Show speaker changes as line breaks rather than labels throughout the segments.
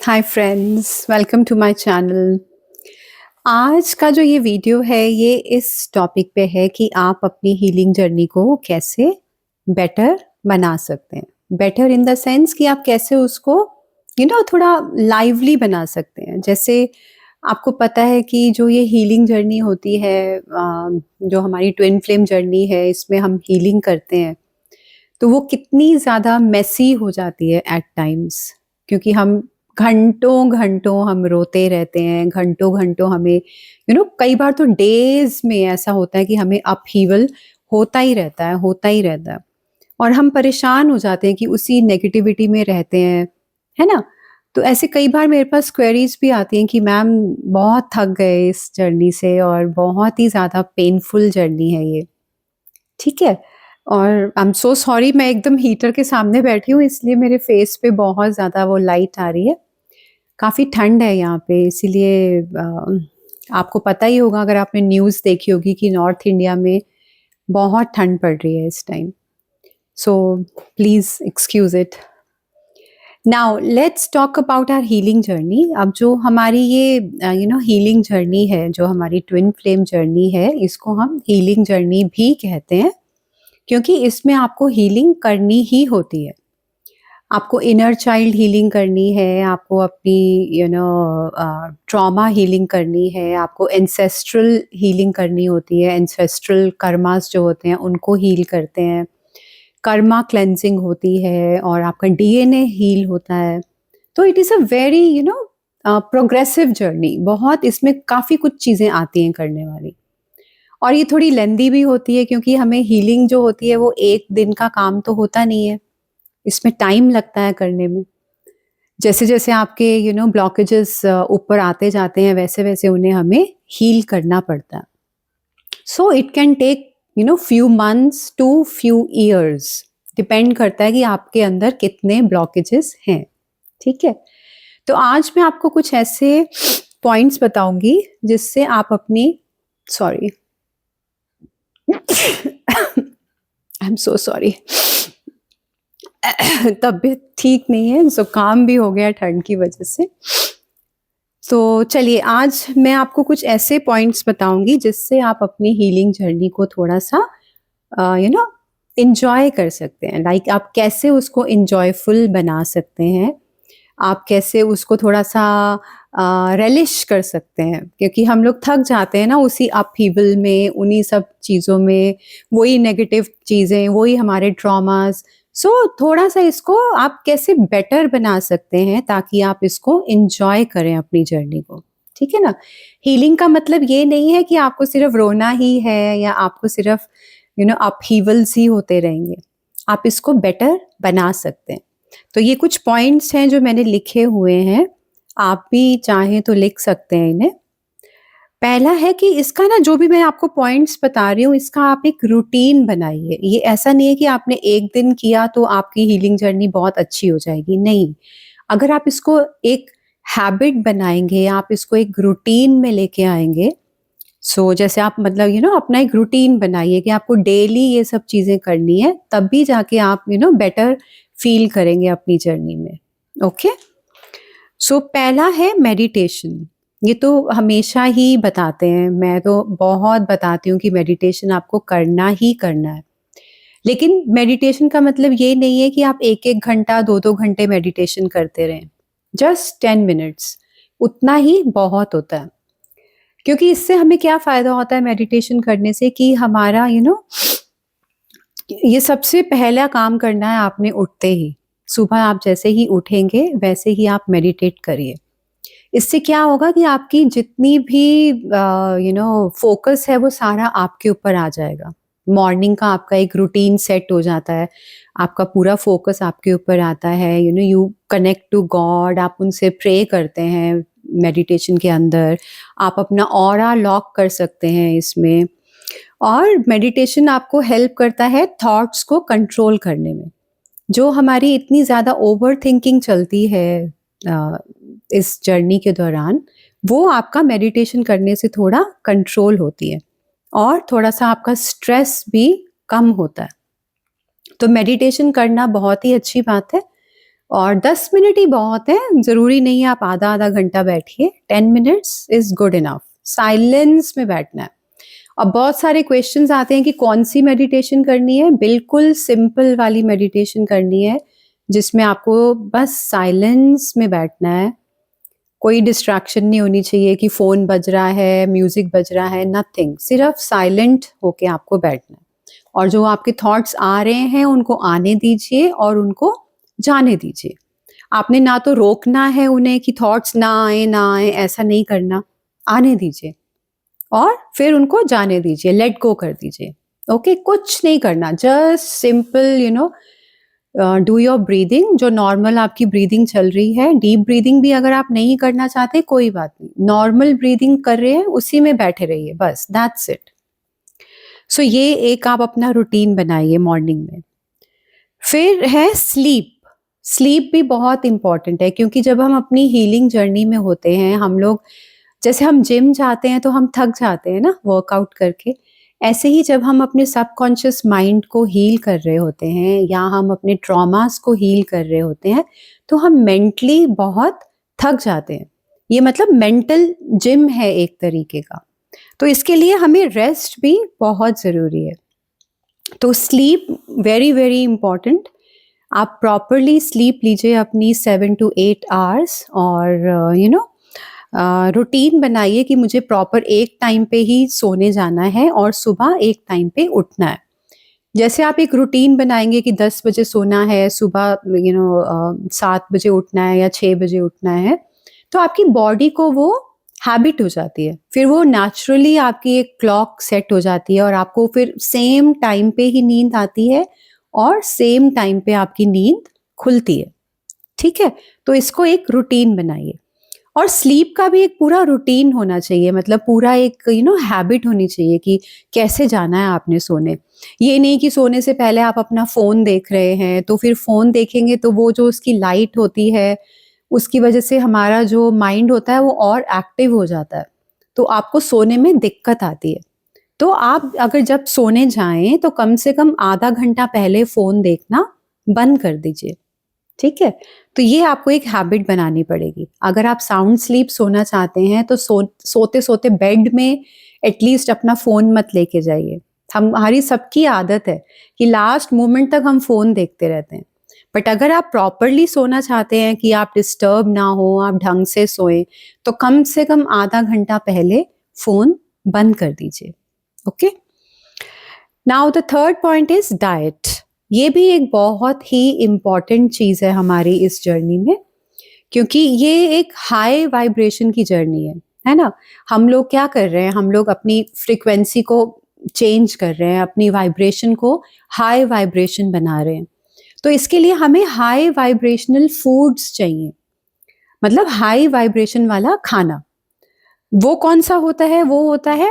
Hi friends, welcome to my channel. आज का जो ये वीडियो है ये इस टॉपिक पे है कि आप अपनी हीलिंग जर्नी को कैसे बेटर बना सकते हैं। बेटर इन द सेंस कि आप कैसे उसको थोड़ा लाइवली बना सकते हैं। जैसे आपको पता है कि जो ये हीलिंग जर्नी होती है, जो हमारी ट्विन फ्लेम जर्नी है, इसमें हम हीलिंग करते हैं तो वो कितनी ज़्यादा मेसी हो जाती है एट टाइम्स, क्योंकि हम घंटों-घंटों हम रोते रहते हैं, घंटों-घंटों हमें कई बार तो डेज़ में ऐसा होता है कि हमें अपहीवल होता ही रहता है, होता ही रहता है। और हम परेशान हो जाते हैं कि उसी नेगेटिविटी में रहते हैं, है ना? तो ऐसे कई बार मेरे पास क्वेरीज़ भी आती हैं कि मैम बहुत थक गए इस जर्नी से और बहुत ही ज़्यादा पेनफुल जर्नी है ये। ठीक है? और आई एम सो सॉरी, मैं एकदम हीटर के सामने बैठी हूँ इसलिए मेरे फेस पे बहुत ज़्यादा वो लाइट आ रही है। काफ़ी ठंड है यहाँ पे इसीलिए आपको पता ही होगा अगर आपने न्यूज़ देखी होगी कि नॉर्थ इंडिया में बहुत ठंड पड़ रही है इस time. So please excuse it. Now let's talk about our healing journey. अब जो हमारी ये हीलिंग जर्नी है, जो हमारी ट्विन फ्लेम जर्नी है, इसको हम हीलिंग जर्नी भी कहते हैं। क्योंकि इसमें आपको हीलिंग करनी ही होती है। आपको इनर चाइल्ड हीलिंग करनी है, आपको अपनी ट्रॉमा हीलिंग करनी है, आपको एंसेस्ट्रल हीलिंग करनी होती है। एंसेस्ट्रल कर्मास जो होते हैं उनको हील करते हैं। कर्मा क्लेंजिंग होती है और आपका डीएनए हील होता है। तो it is a very progressive journey. बहुत इसमें काफ़ी कुछ चीज़ें आती हैं करने वाली। और ये थोड़ी लेंदी भी होती है क्योंकि हमें हीलिंग जो होती है वो एक दिन का काम तो होता नहीं है। इसमें टाइम लगता है करने में। जैसे-जैसे आपके ब्लॉकेजेस ऊपर आते जाते हैं वैसे-वैसे उन्हें हमें हील करना पड़ता है। So it can take few months to few years. Depend करता है कि आपके अंदर कितने ब्लॉकेजेस हैं। ठीक है? तो आज मैं आपको कुछ ऐसे पॉइंट्स बताऊँगी जिससे आप अपनी sorry I am so sorry. तबीयत ठीक नहीं है, ज़ुकाम भी हो गया ठंड की वजह से। तो चलिए आज मैं आपको कुछ ऐसे पॉइंट्स बताऊँगी जिससे आप अपनी हीलिंग जर्नी को थोड़ा-सा एन्जॉय कर सकते हैं। लाइक आप कैसे उसको एन्जॉयफुल बना सकते हैं। आप कैसे उसको थोड़ा-सा रेलिश कर सकते हैं, क्योंकि हम लोग थक जाते हैं ना उसी अपहीवल में, उन्हीं सब चीज़ों में, वही नेगेटिव चीज़ें, वही हमारे ट्रॉमास। सो थोड़ा-सा इसको आप कैसे बेटर बना सकते हैं ताकि आप इसको एन्जॉय करें अपनी जर्नी को, ठीक है ना? हीलिंग का मतलब ये नहीं है कि आपको सिर्फ रोना ही है या आपको सिर्फ अपहीवल्स ही होते रहेंगे। आप इसको बेटर बना सकते हैं। तो ये कुछ पॉइंट्स हैं जो मैंने लिखे हुए हैं, आप भी चाहें तो लिख सकते हैं इन्हें। पहला है कि इसका ना जो भी मैं आपको पॉइंट्स बता रही हूँ, इसका आप एक रूटीन बनाइए। ये ऐसा नहीं है कि आपने एक दिन किया तो आपकी हीलिंग जर्नी बहुत अच्छी हो जाएगी, नहीं। अगर आप इसको एक हैबिट बनाएँगे, आप इसको एक रूटीन में लेके आएँगे, सो जैसे आप मतलब अपना एक रूटीन बनाइए कि आपको डेली ये सब चीज़ें करनी है, तभी जाके आप बेटर फ़ील करेंगे अपनी जर्नी में। ओके? सो पहला है मेडिटेशन। ये तो हमेशा ही बताते हैं, मैं तो बहुत बताती हूँ कि मेडिटेशन आपको करना ही करना है। लेकिन मेडिटेशन का मतलब ये नहीं है कि आप 1-1 घंटा, 2-2 घंटे मेडिटेशन करते रहें। जस्ट 10 मिनट्स, उतना ही बहुत होता है। क्योंकि इससे हमें क्या फ़ायदा होता है मेडिटेशन करने से कि हमारा ये सबसे पहला काम करना है आपने उठते ही। सुबह आप जैसे ही उठेंगे वैसे ही आप मेडिटेट करिए। इससे क्या होगा कि आपकी जितनी भी फ़ोकस है वो सारा आपके ऊपर आ जाएगा। मॉर्निंग का आपका एक रूटीन सेट हो जाता है। आपका पूरा फ़ोकस आपके ऊपर आता है, यू कनेक्ट टू गॉड, आप उनसे प्रे करते हैं मेडिटेशन के अंदर। आप अपना ऑरा लॉक कर सकते हैं इसमें। और मेडिटेशन आपको हेल्प करता है थॉट्स को कंट्रोल करने में। जो हमारी इतनी ज़्यादा ओवरथिंकिंग चलती है इस जर्नी के दौरान, वो आपका मेडिटेशन करने से थोड़ा कंट्रोल होती है और थोड़ा-सा आपका स्ट्रेस भी कम होता है। तो मेडिटेशन करना बहुत ही अच्छी बात है और 10 मिनट ही बहुत है, ज़रूरी नहीं है आप आधा-आधा घंटा बैठिए, 10 minutes is good enough. Silence में बैठना है। अब बहुत सारे क्वेश्चंस आते हैं कि कौन-सी मेडिटेशन करनी है? बिल्कुल सिंपल वाली मेडिटेशन करनी है, जिसमें आपको बस साइलेंस में बैठना है। कोई डिस्ट्रैक्शन नहीं होनी चाहिए कि फ़ोन बज रहा है, म्यूज़िक बज रहा है, नथिंग। सिर्फ़ साइलेंट होके आपको बैठना है। और जो आपके थॉट्स आ रहे हैं, उनको आने दीजिए और उनको जाने दीजिए। आपने ना तो रोकना है उन्हें कि थॉट्स ना आएँ, ऐसा नहीं करना। आने दीजिए और फिर उनको जाने दीजिए, लेट गो कर दीजिए। ओके? कुछ नहीं करना, just simple do your breathing, जो नॉर्मल आपकी ब्रीदिंग चल रही है। डीप ब्रीदिंग भी अगर आप नहीं करना चाहते, कोई बात नहीं। नॉर्मल ब्रीदिंग कर रहे हैं, उसी में बैठे रहिए बस, दैट्स इट। सो ये एक आप अपना रूटीन बनाइए मॉर्निंग में। फिर है स्लीप। स्लीप भी बहुत इम्पोर्टेंट है, क्योंकि जब हम अपनी हीलिंग जर्नी में होते हैं, हम लोग जैसे हम जिम जाते हैं तो हम थक जाते हैं ना वर्कआउट करके। ऐसे ही जब हम अपने सबकॉन्शियस माइंड को हील कर रहे होते हैं या हम अपने ट्रॉमास को हील कर रहे होते हैं, तो हम मेंटली बहुत थक जाते हैं। ये मतलब मेंटल जिम है एक तरीके का। तो इसके लिए हमें रेस्ट भी बहुत ज़रूरी है। तो स्लीप वेरी वेरी इम्पॉर्टेंट। आप प्रॉपरली स्लीप लीजिए अपनी 7 टू 8 आवर्स, और रूटीन बनाइए कि मुझे प्रॉपर एक टाइम पे ही सोने जाना है और सुबह एक टाइम पे उठना है। जैसे आप एक रूटीन बनाएंगे कि 10 बजे सोना है, सुबह 7 बजे उठना है या 6 बजे उठना है, तो आपकी बॉडी को वो हैबिट हो जाती है। फिर वो नेचुरली आपकी एक क्लॉक सेट हो जाती है और आपको फिर सेम टाइम पे ही नींद आती है और सेम टाइम पे आपकी नींद खुलती है। ठीक है? तो इसको एक रूटीन बनाइए। और स्लीप का भी एक पूरा रूटीन होना चाहिए, मतलब पूरा एक हैबिट होनी चाहिए कि कैसे जाना है आपने सोने। ये नहीं कि सोने से पहले आप अपना फ़ोन देख रहे हैं, तो फिर फ़ोन देखेंगे तो वो जो उसकी लाइट होती है, उसकी वजह से हमारा जो माइंड होता है वो और एक्टिव हो जाता है। तो आपको सोने में दिक्कत आती है। तो आप अगर जब सोने जाएँ तो कम से कम आधा घंटा पहले फ़ोन देखना बंद कर दीजिए। ठीक है? तो ये आपको एक हैबिट बनानी पड़ेगी। अगर आप साउंड स्लीप सोना चाहते हैं तो सोते-सोते बेड में एटलीस्ट अपना फ़ोन मत लेके जाइए। हमारी सबकी आदत है कि लास्ट मोमेंट तक हम फ़ोन देखते रहते हैं। बट अगर आप प्रॉपरली सोना चाहते हैं कि आप डिस्टर्ब ना हो, आप ढंग से सोएँ, तो कम से कम आधा घंटा पहले फ़ोन बंद कर दीजिए। Okay? Now the third point is diet. ये भी एक बहुत ही इम्पॉर्टेंट चीज़ है हमारी इस जर्नी में, क्योंकि ये एक हाई वाइब्रेशन की जर्नी है ना? हम लोग क्या कर रहे हैं, हम लोग अपनी फ्रीक्वेंसी को चेंज कर रहे हैं, अपनी वाइब्रेशन को हाई वाइब्रेशन बना रहे हैं। तो इसके लिए हमें हाई वाइब्रेशनल फूड्स चाहिए, मतलब हाई वाइब्रेशन वाला खाना। वो कौन-सा होता है? वो होता है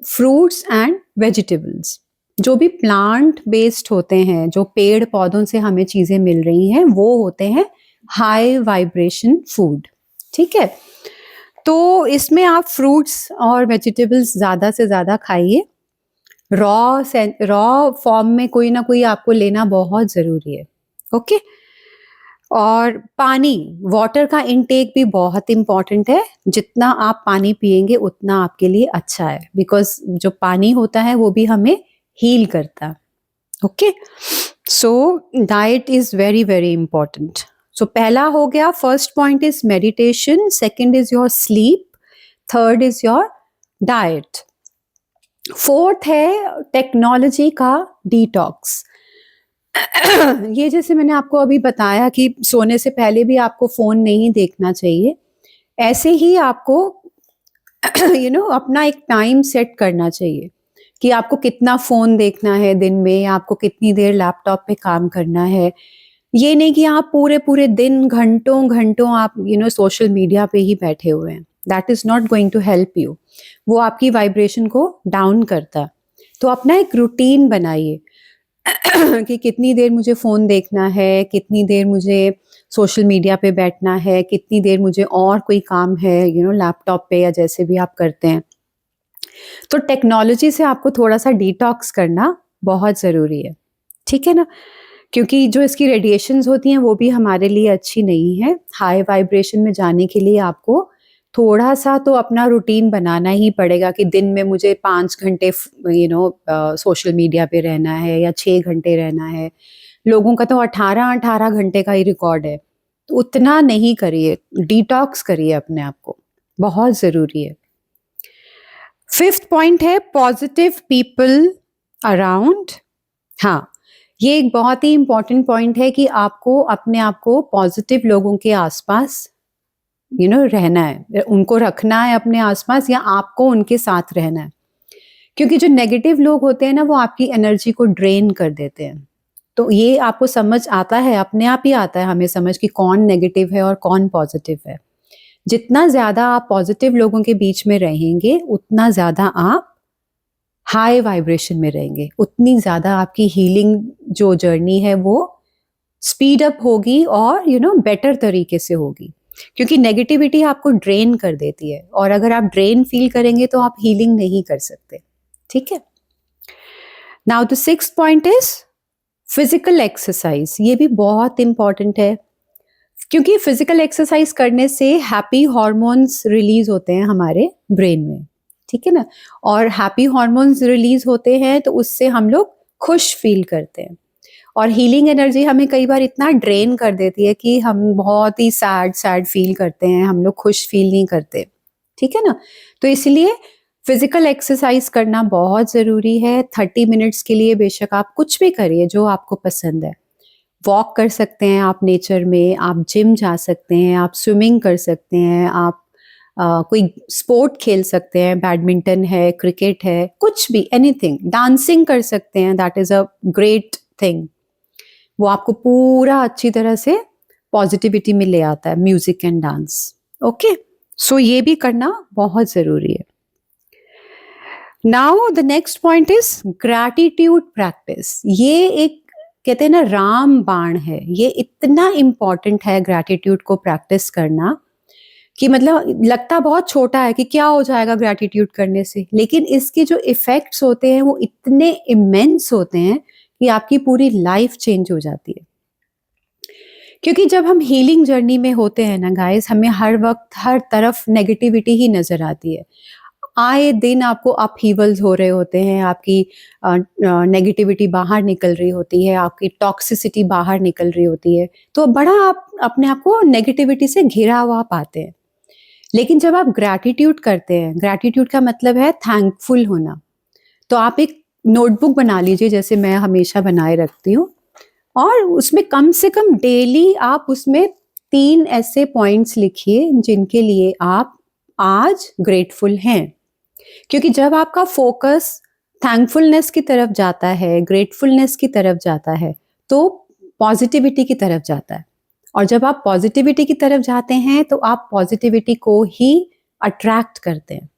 फ्रूट्स एंड वेजिटेबल्स। जो भी प्लांट बेस्ड होते हैं, जो पेड़-पौधों से हमें चीज़ें मिल रही हैं, वो होते हैं हाई वाइब्रेशन फूड। ठीक है? तो इसमें आप फ्रूट्स और वेजिटेबल्स ज़्यादा से ज़्यादा खाइए। रॉ फॉर्म में कोई ना कोई आपको लेना बहुत ज़रूरी है। ओके? और पानी, वाटर का इंटेक भी बहुत इम्पॉर्टेंट है। जितना आप पानी पिएँगे उतना आपके लिए अच्छा है, बिकॉज़ जो पानी होता है वो भी हमें हील करता है। Okay? So diet is very, very important. So पहला हो गया, first point is meditation, second is your sleep, third is your diet. Fourth है टेक्नोलॉजी का डिटॉक्स। ये जैसे मैंने आपको अभी बताया कि सोने से पहले भी आपको फ़ोन नहीं देखना चाहिए। ऐसे ही आपको अपना एक टाइम सेट करना चाहिए कि आपको कितना फ़ोन देखना है दिन में, या आपको कितनी देर लैपटॉप पे काम करना है। ये नहीं कि आप पूरे-पूरे दिन घंटों-घंटों आप सोशल मीडिया पे ही बैठे हुए हैं। That is not going to help you. वो आपकी वाइब्रेशन को डाउन करता है। तो अपना एक रूटीन बनाइए कि कितनी देर मुझे फ़ोन देखना है, कितनी देर मुझे सोशल मीडिया पे बैठना है, कितनी देर मुझे और कोई काम है लैपटॉप पे या जैसे भी आप करते हैं। तो टेक्नोलॉजी से आपको थोड़ा-सा डिटॉक्स करना बहुत ज़रूरी है। ठीक है ना? क्योंकि जो इसकी रेडिएशंस होती हैं वो भी हमारे लिए अच्छी नहीं है। हाई वाइब्रेशन में जाने के लिए आपको थोड़ा-सा तो अपना रूटीन बनाना ही पड़ेगा कि दिन में मुझे 5 घंटे सोशल मीडिया पे रहना है या 6 घंटे रहना है। लोगों का तो 18-18 घंटे का ही रिकॉर्ड है। तो उतना नहीं करिए, डिटॉक्स करिए अपने आप को, बहुत ज़रूरी है। 5th पॉइंट है पॉजिटिव पीपल अराउंड। हाँ, ये एक बहुत ही इम्पोर्टेंट पॉइंट है कि आपको अपने आप को पॉजिटिव लोगों के आसपास रहना है, उनको रखना है अपने आसपास या आपको उनके साथ रहना है। क्योंकि जो नेगेटिव लोग होते हैं ना वो आपकी एनर्जी को ड्रेन कर देते हैं। तो ये आपको समझ आता है, अपने आप ही आता है हमें समझ कि कौन नेगेटिव है और कौन पॉजिटिव है। जितना ज़्यादा आप पॉजिटिव लोगों के बीच में रहेंगे, उतना ज़्यादा आप हाई वाइब्रेशन में रहेंगे, उतनी ज़्यादा आपकी हीलिंग जो जर्नी है वो स्पीड अप होगी और बेटर तरीके से होगी। क्योंकि नेगेटिविटी आपको ड्रेन कर देती है और अगर आप ड्रेन फील करेंगे तो आप हीलिंग नहीं कर सकते। ठीक है। Now the 6th point is physical exercise. ये भी बहुत इंपॉर्टेंट है क्योंकि फिजिकल एक्सरसाइज करने से हैप्पी हॉर्मोन्स रिलीज होते हैं हमारे ब्रेन में। ठीक है ना। और हैप्पी हॉर्मोन्स रिलीज होते हैं तो उससे हम लोग खुश फील करते हैं और हीलिंग एनर्जी हमें कई बार इतना ड्रेन कर देती है कि हम बहुत ही सैड सैड फील करते हैं, हम लोग खुश फील नहीं करते। ठीक है ना। तो इसलिए फिजिकल एक्सरसाइज करना बहुत ज़रूरी है। 30 मिनट्स के लिए बेशक आप कुछ भी करिए जो आपको पसंद है। वॉक कर सकते हैं आप नेचर में, आप जिम जा सकते हैं, आप स्विमिंग कर सकते हैं, आप कोई स्पोर्ट खेल सकते हैं, बैडमिंटन है, क्रिकेट है, कुछ भी, एनीथिंग। डांसिंग कर सकते हैं, that is a great thing. वो आपको पूरा अच्छी तरह से पॉजिटिविटी में ले आता है, म्यूजिक एंड डांस। ओके, सो ये भी करना बहुत ज़रूरी है। Now the next point is gratitude practice. ये एक कहते हैं ना राम बाण है, ये इतना इम्पॉर्टेंट है ग्रैटिट्यूड को प्रैक्टिस करना कि मतलब लगता बहुत छोटा है कि क्या हो जाएगा ग्रैटिट्यूड करने से, लेकिन इसके जो इफेक्ट्स होते हैं वो इतने इमेंस होते हैं कि आपकी पूरी लाइफ चेंज हो जाती है। क्योंकि जब हम हीलिंग जर्नी में होते हैं ना गाइस, हमें हर वक्त हर तरफ नेगेटिविटी ही नजर आती है। आए दिन आपको अपहीवल्स हो रहे होते हैं, आपकी नेगेटिविटी बाहर निकल रही होती है, आपकी टॉक्सिसिटी बाहर निकल रही होती है, तो बड़ा आप अपने आप को नेगेटिविटी से घिरा हुआ पाते हैं। लेकिन जब आप ग्रैटिट्यूड करते हैं, ग्रैटिट्यूड का मतलब है थैंकफुल होना। तो आप एक नोटबुक बना लीजिए, जैसे मैं हमेशा बनाए रखती हूँ, और उसमें कम से कम डेली आप उसमें 3 ऐसे पॉइंट्स लिखिए जिनके लिए आप आज ग्रेटफुल हैं। क्योंकि जब आपका फोकस थैंकफुलनेस की तरफ जाता है, ग्रेटफुलनेस की तरफ जाता है, तो पॉजिटिविटी की तरफ जाता है। और जब आप पॉजिटिविटी की तरफ जाते हैं तो आप पॉजिटिविटी को ही अट्रैक्ट करते हैं।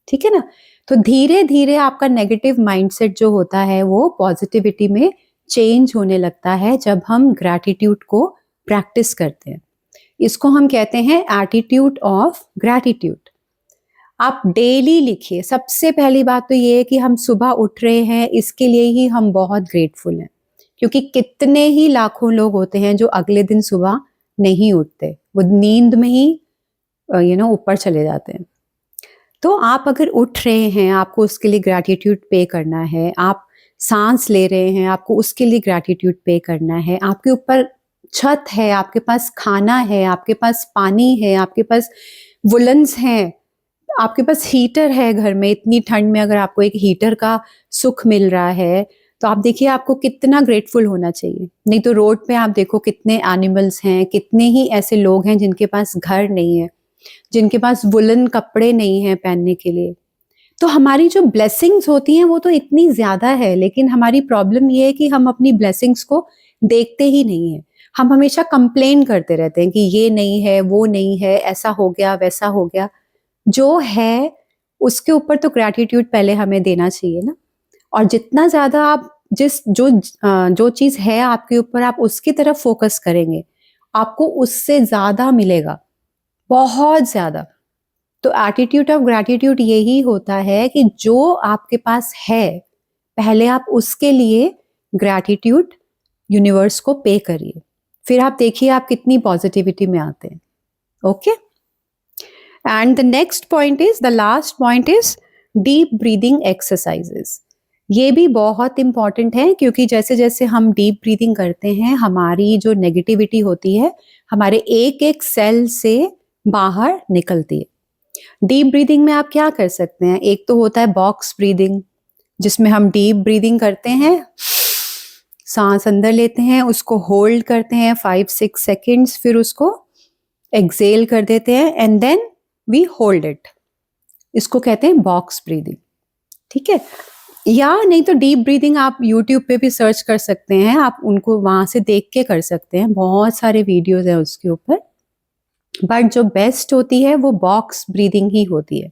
ठीक है ना। तो धीरे धीरे आपका नेगेटिव माइंडसेट जो होता है वो पॉजिटिविटी में चेंज होने लगता है जब हम ग्रैटिट्यूड को प्रैक्टिस करते हैं। इसको हम कहते हैं एटीट्यूड ऑफ ग्रैटिट्यूड। आप डेली लिखिए। सबसे पहली बात तो ये है कि हम सुबह उठ रहे हैं, इसके लिए ही हम बहुत ग्रेटफुल हैं। क्योंकि कितने ही लाखों लोग होते हैं जो अगले दिन सुबह नहीं उठते, वो नींद में ही ऊपर चले जाते हैं। तो आप अगर उठ रहे हैं, आपको उसके लिए ग्रैटिट्यूड पे करना है। आप सांस ले रहे हैं, आपको उसके लिए ग्रैटिट्यूड पे करना है। आपके ऊपर छत है, आपके पास खाना है, आपके पास पानी है, आपके पास वुलन्स हैं, आपके पास हीटर है घर में। इतनी ठंड में अगर आपको एक हीटर का सुख मिल रहा है तो आप देखिए आपको कितना ग्रेटफुल होना चाहिए। नहीं तो रोड पे आप देखो कितने एनिमल्स हैं, कितने ही ऐसे लोग हैं जिनके पास घर नहीं है, जिनके पास वुलन कपड़े नहीं है पहनने के लिए। तो हमारी जो ब्लेसिंग्स होती हैं वो तो इतनी ज्यादा है, लेकिन हमारी प्रॉब्लम ये है कि हम अपनी ब्लेसिंग्स को देखते ही नहीं है। हम हमेशा कंप्लेन करते रहते हैं कि ये नहीं है, वो नहीं है, ऐसा हो गया, वैसा हो गया। जो है उसके ऊपर तो ग्रैटिट्यूड पहले हमें देना चाहिए ना। और जितना ज्यादा आप जो चीज है आपके ऊपर, आप उसकी तरफ फोकस करेंगे, आपको उससे ज्यादा मिलेगा, बहुत ज्यादा। तो एटीट्यूड ऑफ ग्रैटिट्यूड यही होता है कि जो आपके पास है, पहले आप उसके लिए ग्रैटिट्यूड यूनिवर्स को पे करिए, फिर आप देखिए आप कितनी पॉजिटिविटी में आते हैं। Okay, and the next point is, the last point is deep breathing exercises. ये भी बहुत इंपॉर्टेंट है, क्योंकि जैसे जैसे हम डीप ब्रीदिंग करते हैं हमारी जो नेगेटिविटी होती है हमारे एक एक सेल से बाहर निकलती है। डीप ब्रीदिंग में आप क्या कर सकते हैं, एक तो होता है बॉक्स ब्रीदिंग, जिसमें हम डीप ब्रीदिंग करते हैं, सांस अंदर लेते हैं, उसको होल्ड करते हैं 5-6 सेकेंड्स, फिर उसको एक्सेल कर देते हैं and then we hold it. इसको कहते हैं बॉक्स ब्रीदिंग। ठीक है, या नहीं तो डीप ब्रीदिंग आप यूट्यूब पे भी सर्च कर सकते हैं, आप उनको वहां से देख के कर सकते हैं, बहुत सारे वीडियोस हैं उसके ऊपर। बट जो बेस्ट होती है वो बॉक्स ब्रीदिंग ही होती है।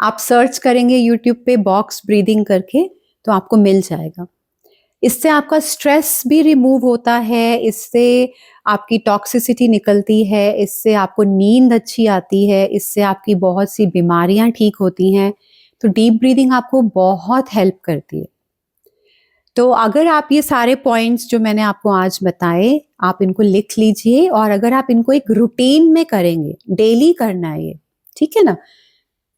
आप सर्च करेंगे यूट्यूब पे बॉक्स ब्रीदिंग करके तो आपको मिल जाएगा। इससे आपका स्ट्रेस भी रिमूव होता है, इससे आपकी टॉक्सिसिटी निकलती है, इससे आपको नींद अच्छी आती है, इससे आपकी बहुत सी बीमारियां ठीक होती हैं। तो डीप ब्रीदिंग आपको बहुत हेल्प करती है। तो अगर आप ये सारे पॉइंट्स जो मैंने आपको आज बताए, आप इनको लिख लीजिए, और अगर आप इनको एक रूटीन में करेंगे, डेली करना है ये, ठीक है ना,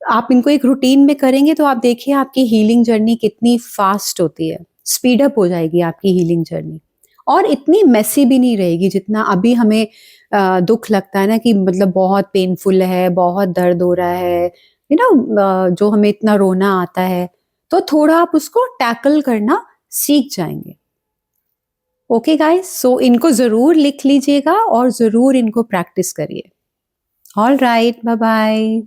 आप इनको एक रूटीन में करेंगे तो आप देखिए आपकी हीलिंग जर्नी कितनी फास्ट होती है, स्पीड अप हो जाएगी आपकी हीलिंग जर्नी, और इतनी मेसी भी नहीं रहेगी जितना अभी हमें दुख लगता है ना, कि मतलब बहुत पेनफुल है, बहुत दर्द हो रहा है, यू नो, जो हमें इतना रोना आता है, तो थोड़ा आप उसको टैकल करना सीख जाएंगे। ओके गाइस, सो इनको जरूर लिख लीजिएगा और जरूर इनको प्रैक्टिस करिए। All right, bye bye.